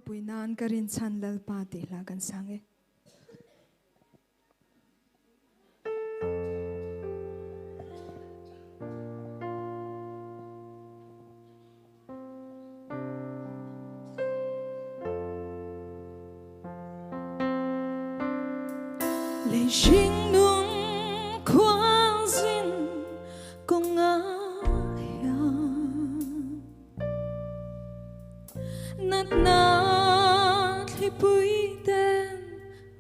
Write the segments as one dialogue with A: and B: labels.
A: pui nan karin chan lal pa ti la kan sange lệ sinh nung khoang zin công ngã nát nát khi bụi đen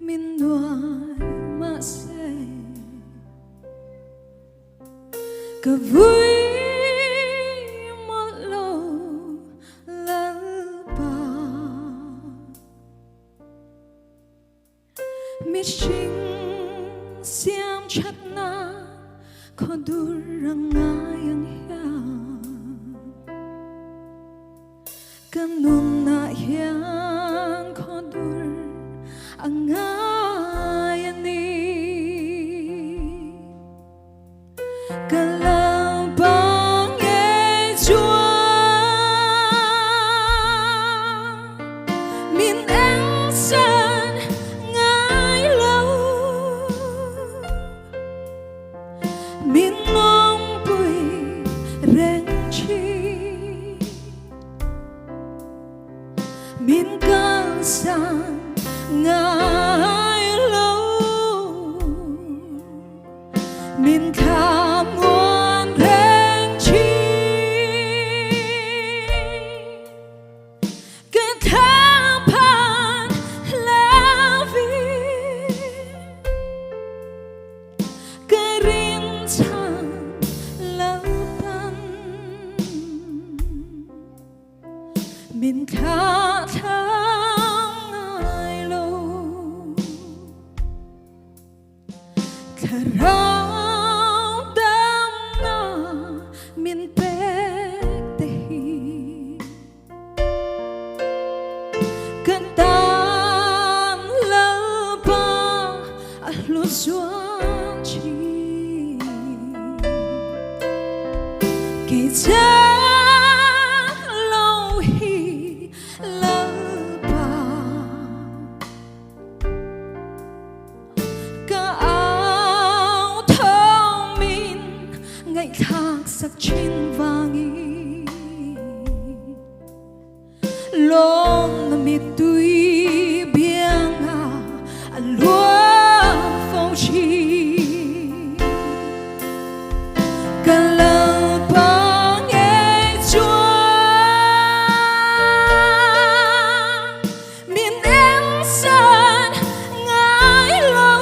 A: min noai mà sẽ cả vui một lâu lal ba mission siam chat na ko durang ngayang hiya kanung na hiyan ko dur ang ngayan ni kalabang e chua min anh san ngay lâu min mong bụi rèn chi min cao sang ngài lâu min tham muôn rèn chi cái tham pan la vi cái rin chan lâu tan min khá tháng ngày lâu khá rau đam na min bek te hi kan tan lâu ba a lu xuan chi kỳ cha thác sắc trên vàng lom na mi tui biang a lúa phong chi kalabang e chua min em san ngay lâu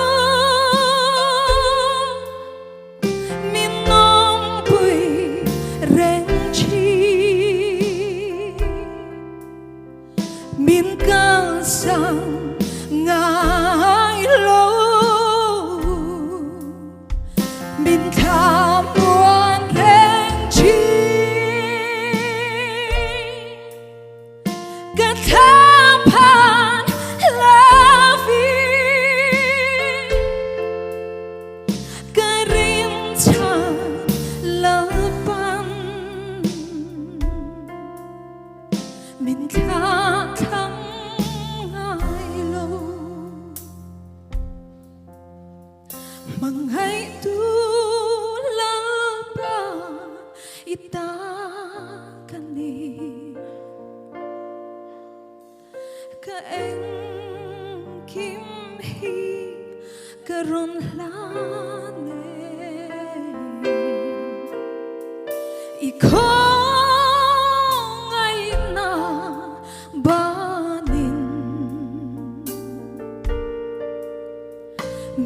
A: min min cao sang ngài lâu min tham muôn rèn chi cả tham pan la vi cái rin chan la pan min khá tháng ngày lâu mong hãy tu la ba ita kani ka anh kim hi ka ron la ne i ko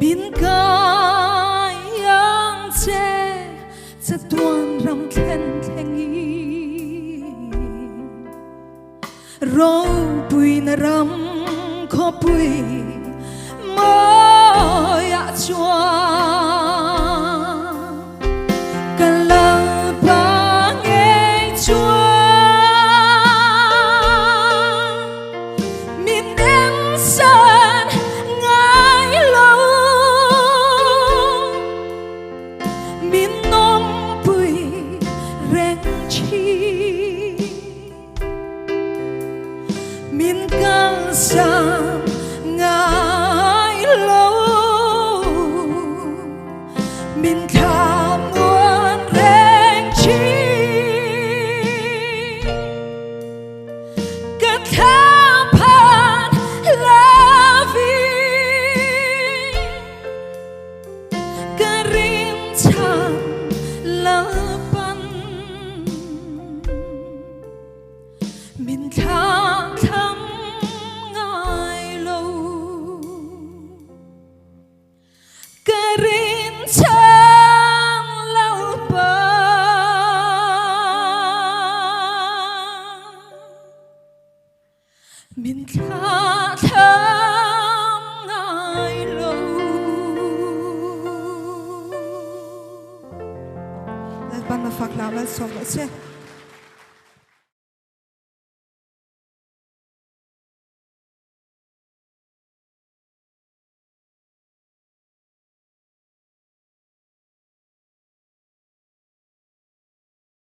A: min ca yang cheจะตวนรำเค็นแทงอีเราปุยนรำขอปุยมอยะจวกันลาบางเอจวmin em san ngay lâu min nom bụi rèn chi min ca ban na phak lao la som la che